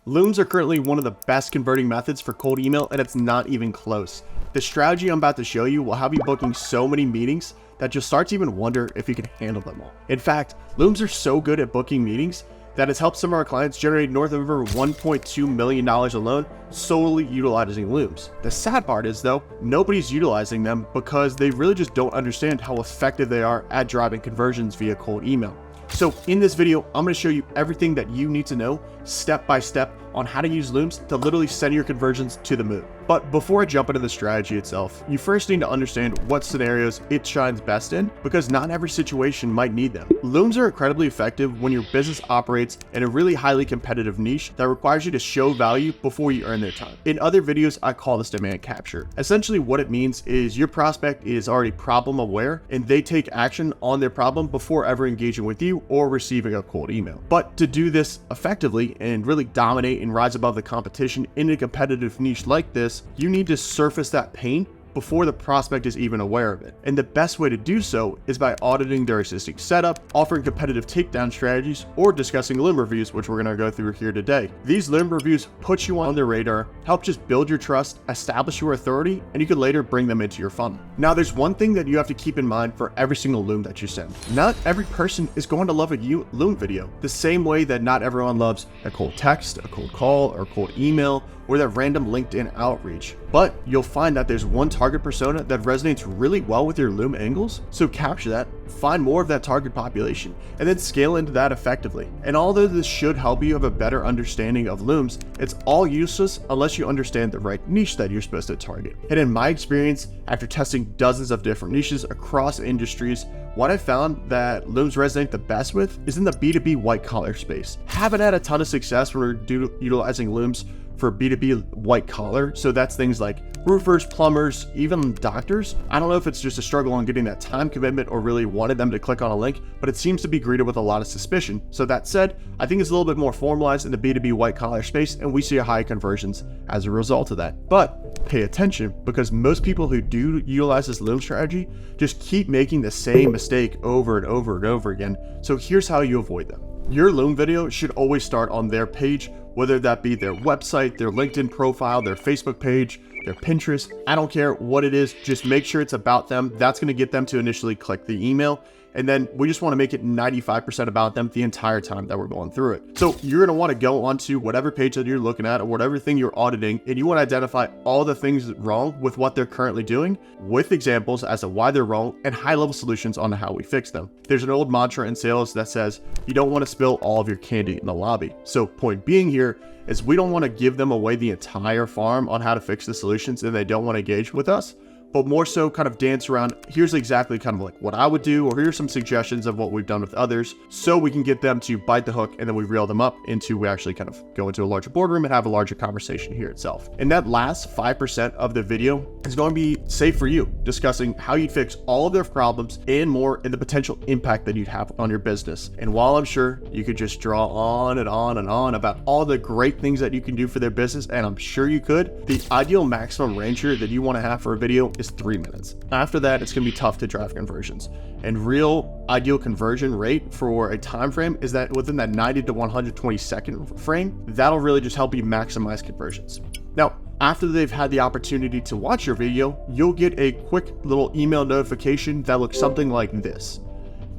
Looms are currently one of the best converting methods for cold email, and it's not even close. The strategy I'm about to show you will have you booking so many meetings that you'll start to even wonder if you can handle them all. In fact, Looms are so good at booking meetings that it's helped some of our clients generate north of over $1.2 million alone solely utilizing Looms. The sad part is though, nobody's utilizing them because they really just don't understand how effective they are at driving conversions via cold email. So in this video, I'm going to show you everything that you need to know step by step on how to use Looms to literally send your conversions to the moon. But before I jump into the strategy itself, you first need to understand what scenarios it shines best in, because not every situation might need them. Looms are incredibly effective when your business operates in a really highly competitive niche that requires you to show value before you earn their time. In other videos, I call this demand capture. Essentially what it means is your prospect is already problem aware and they take action on their problem before ever engaging with you or receiving a cold email. But to do this effectively and really dominate and rise above the competition in a competitive niche like this, you need to surface that pain before the prospect is even aware of it. And the best way to do so is by auditing their existing setup, offering competitive takedown strategies, or discussing Loom reviews, which we're gonna go through here today. These Loom reviews put you on their radar, help just build your trust, establish your authority, and you can later bring them into your funnel. Now, there's one thing that you have to keep in mind for every single Loom that you send. Not every person is going to love a Loom video, the same way that not everyone loves a cold text, a cold call, or a cold email, or that random LinkedIn outreach. But you'll find that there's one target persona that resonates really well with your Loom angles, so capture that, find more of that target population, and then scale into that effectively. And although this should help you have a better understanding of Looms, it's all useless unless you understand the right niche that you're supposed to target. And in my experience, after testing dozens of different niches across industries, what I found that Looms resonate the best with is in the B2B white collar space. Haven't had a ton of success when we're utilizing Looms for B2B white collar. So that's things like roofers, plumbers, even doctors. I don't know if it's just a struggle on getting that time commitment or really wanted them to click on a link, but it seems to be greeted with a lot of suspicion. So that said, I think it's a little bit more formalized in the B2B white collar space, and we see high conversions as a result of that. But pay attention, because most people who do utilize this Loom strategy just keep making the same mistake over and over and over again. So here's how you avoid them. Your Loom video should always start on their page, whether that be their website, their LinkedIn profile, their Facebook page, their Pinterest. I don't care what it is, just make sure it's about them. That's going to get them to initially click the email. And then we just want to make it 95% about them the entire time that we're going through it. So you're going to want to go onto whatever page that you're looking at or whatever thing you're auditing, and you want to identify all the things wrong with what they're currently doing, with examples as to why they're wrong and high-level solutions on how we fix them. There's an old mantra in sales that says you don't want to spill all of your candy in the lobby. So point being here is we don't want to give them away the entire farm on how to fix the solutions and they don't want to engage with us, but more so kind of dance around, here's exactly kind of like what I would do, or here's some suggestions of what we've done with others, so we can get them to bite the hook, and then we reel them up into, we actually kind of go into a larger boardroom and have a larger conversation here itself. And that last 5% of the video is going to be safe for you, discussing how you'd fix all of their problems and more, and the potential impact that you'd have on your business. And while I'm sure you could just draw on and on and on about all the great things that you can do for their business, and I'm sure you could, the ideal maximum range here that you want to have for a video is 3 minutes. After that, it's going to be tough to drive conversions. And real ideal conversion rate for a time frame is that within that 90 to 120 second frame, that'll really just help you maximize conversions. Now, after they've had the opportunity to watch your video, you'll get a quick little email notification that looks something like this.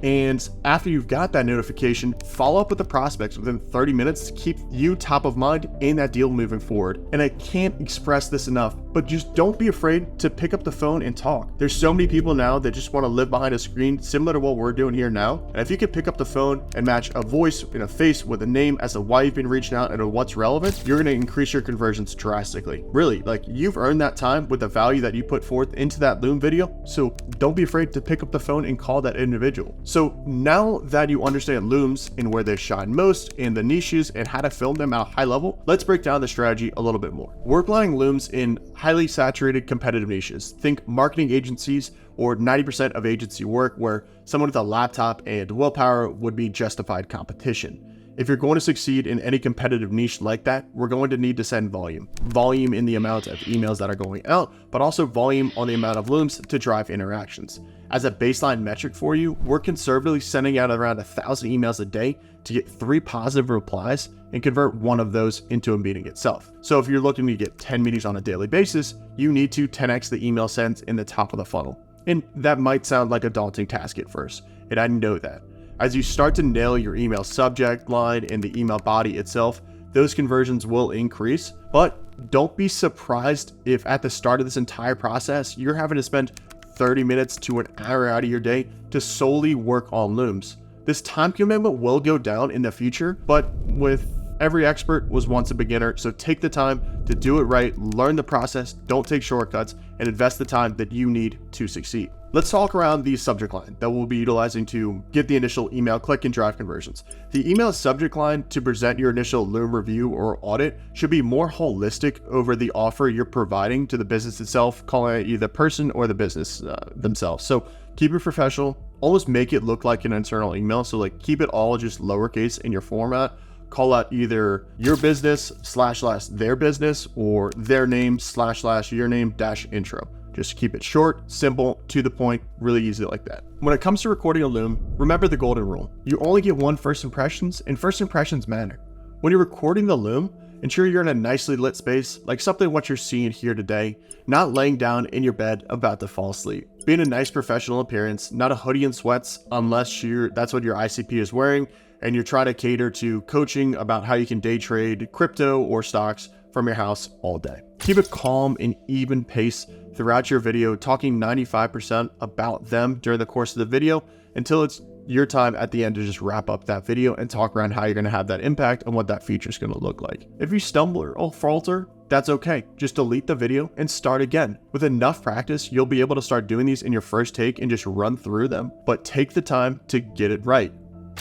And after you've got that notification, follow up with the prospects within 30 minutes to keep you top of mind in that deal moving forward. And I can't express this enough, but just don't be afraid to pick up the phone and talk. There's so many people now that just want to live behind a screen, similar to what we're doing here now. And if you can pick up the phone and match a voice and a face with a name as to why you've been reaching out and what's relevant, you're going to increase your conversions drastically. Really, like, you've earned that time with the value that you put forth into that Loom video. So don't be afraid to pick up the phone and call that individual. So now that you understand Looms and where they shine most in the niches and how to film them at a high level, let's break down the strategy a little bit more. We're applying Looms in highly saturated competitive niches. Think marketing agencies or 90% of agency work where someone with a laptop and willpower would be justified competition. If you're going to succeed in any competitive niche like that, we're going to need to send volume. Volume in the amount of emails that are going out, but also volume on the amount of Looms to drive interactions. As a baseline metric for you, we're conservatively sending out around 1,000 emails a day to get 3 positive replies and convert one of those into a meeting itself. So if you're looking to get 10 meetings on a daily basis, you need to 10x the email sends in the top of the funnel. And that might sound like a daunting task at first, and I know that. As you start to nail your email subject line and the email body itself, those conversions will increase, but don't be surprised if at the start of this entire process, you're having to spend 30 minutes to an hour out of your day to solely work on Looms. This time commitment will go down in the future, but with every expert was once a beginner, so take the time to do it right, learn the process, don't take shortcuts, and invest the time that you need to succeed. Let's talk around the subject line that we'll be utilizing to get the initial email click and drive conversions. The email subject line to present your initial Loom review or audit should be more holistic over the offer you're providing to the business itself, calling it either the person or the business themselves. So keep it professional, almost make it look like an internal email. So like keep it all just lowercase in your format. Call out either your business / their business or their name / your name - intro. Just keep it short, simple, to the point, really easy like that. When it comes to recording a Loom, remember the golden rule. You only get one first impressions, and first impressions matter. When you're recording the Loom, ensure you're in a nicely lit space, like something what you're seeing here today, not laying down in your bed about to fall asleep. Be in a nice professional appearance, not a hoodie and sweats, unless that's what your ICP is wearing, and you're trying to cater to coaching about how you can day trade crypto or stocks from your house all day. Keep a calm and even pace throughout your video, talking 95% about them during the course of the video until it's your time at the end to just wrap up that video and talk around how you're going to have that impact and what that feature is going to look like. If you stumble or falter, that's okay. Just delete the video and start again. With enough practice, you'll be able to start doing these in your first take and just run through them, but take the time to get it right.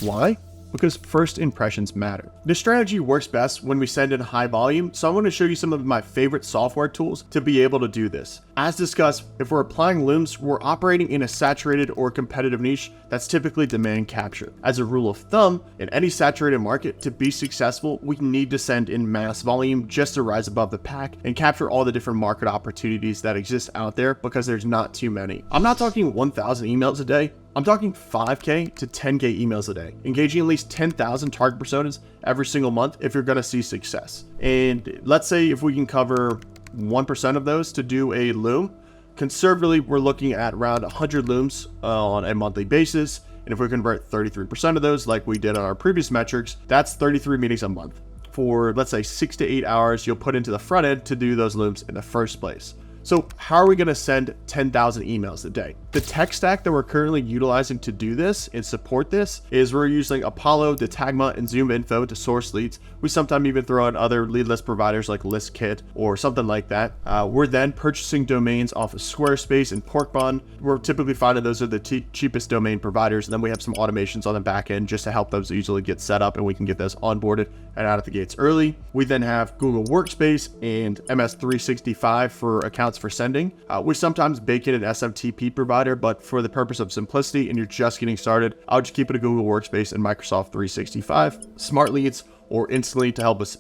Why? Because first impressions matter. This strategy works best when we send in high volume, so I'm going to show you some of my favorite software tools to be able to do this. As discussed, if we're applying Looms, we're operating in a saturated or competitive niche that's typically demand capture. As a rule of thumb, in any saturated market, to be successful, we need to send in mass volume just to rise above the pack and capture all the different market opportunities that exist out there because there's not too many. I'm not talking 1,000 emails a day. I'm talking 5K to 10K emails a day, engaging at least 10,000 target personas every single month if you're going to see success. And let's say if we can cover 1% of those to do a Loom, conservatively, we're looking at around 100 Looms on a monthly basis. And if we convert 33% of those, like we did on our previous metrics, that's 33 meetings a month. For let's say 6 to 8 hours, you'll put into the front end to do those Looms in the first place. So how are we going to send 10,000 emails a day? The tech stack that we're currently utilizing to do this and support this is we're using Apollo, Datagma, and ZoomInfo to source leads. We sometimes even throw in other lead list providers like ListKit or something like that. We're then purchasing domains off of Squarespace and Porkbun. We're typically finding those are the cheapest domain providers. And then we have some automations on the back end just to help those easily get set up and we can get those onboarded and out of the gates early. We then have Google Workspace and MS365 for accounts for sending. We sometimes bake in an SMTP provider, but for the purpose of simplicity and you're just getting started, I'll just keep it a Google Workspace and Microsoft 365. Smart Leads or Instantly to help us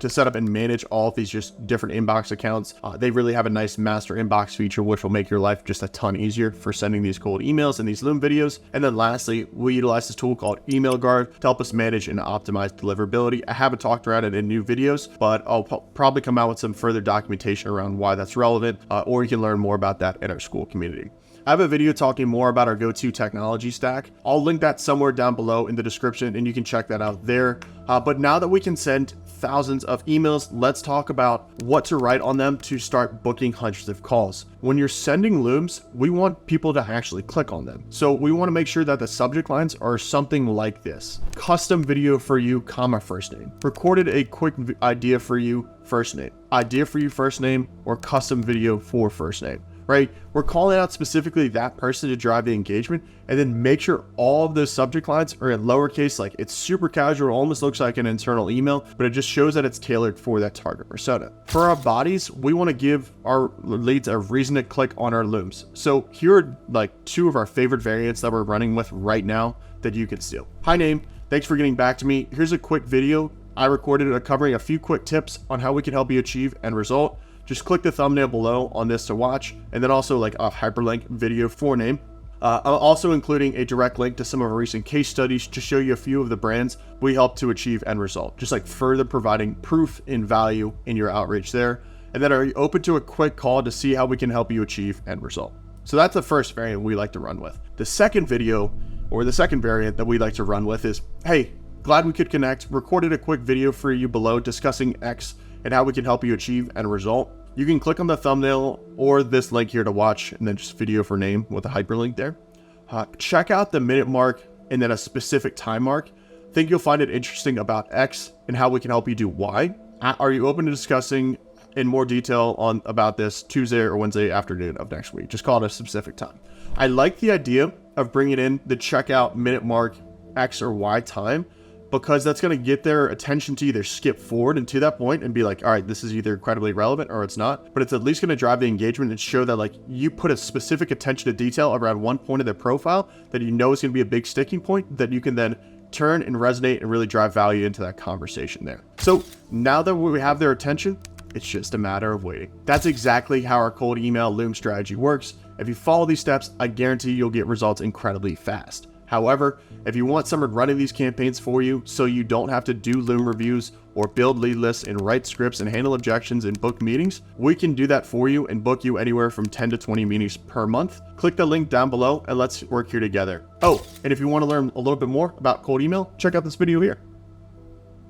set up and manage all of these just different inbox accounts. They really have a nice master inbox feature, which will make your life just a ton easier for sending these cold emails and these Loom videos. And then lastly, we utilize this tool called Email Guard to help us manage and optimize deliverability. I haven't talked around it in new videos, but I'll probably come out with some further documentation around why that's relevant, or you can learn more about that in our school community. I have a video talking more about our go-to technology stack. I'll link that somewhere down below in the description and you can check that out there. But now that we can send thousands of emails, let's talk about what to write on them to start booking hundreds of calls. When you're sending Looms, we want people to actually click on them. So we want to make sure that the subject lines are something like this. Custom video for you, comma, first name. Recorded a quick idea for you, first name. Idea for you, first name, or custom video for first name. Right? We're calling out specifically that person to drive the engagement and then make sure all of those subject lines are in lowercase, like it's super casual, almost looks like an internal email, but it just shows that it's tailored for that target persona. For our bodies, we want to give our leads a reason to click on our Looms. So here are like 2 of our favorite variants that we're running with right now that you can steal. Hi name, thanks for getting back to me. Here's a quick video I recorded covering a few quick tips on how we can help you achieve end result. Just click the thumbnail below on this to watch, and then also like a hyperlink video for name. I'm also including a direct link to some of our recent case studies to show you a few of the brands we help to achieve end result, just like further providing proof and value in your outreach there. And then are you open to a quick call to see how we can help you achieve end result? So that's the first variant we like to run with. The second video, or the second variant that we like to run with is, hey, glad we could connect, recorded a quick video for you below discussing X and how we can help you achieve end result. You can click on the thumbnail or this link here to watch, and then just video for name with a hyperlink there. Check out the minute mark and then a specific time mark. Think you'll find it interesting about X and how we can help you do Y. Are you open to discussing in more detail about this Tuesday or Wednesday afternoon of next week? Just call it a specific time. I like the idea of bringing in the checkout minute mark X or Y time, because that's going to get their attention to either skip forward and to that point and be like, all right, this is either incredibly relevant or it's not, but it's at least going to drive the engagement and show that like you put a specific attention to detail around one point of their profile that you know is going to be a big sticking point that you can then turn and resonate and really drive value into that conversation there. So now that we have their attention, it's just a matter of waiting. That's exactly how our cold email Loom strategy works. If you follow these steps, I guarantee you'll get results incredibly fast. However, if you want someone running these campaigns for you so you don't have to do Loom reviews or build lead lists and write scripts and handle objections and book meetings, we can do that for you and book you anywhere from 10 to 20 meetings per month. Click the link down below and let's work here together. Oh, and if you want to learn a little bit more about cold email, check out this video here.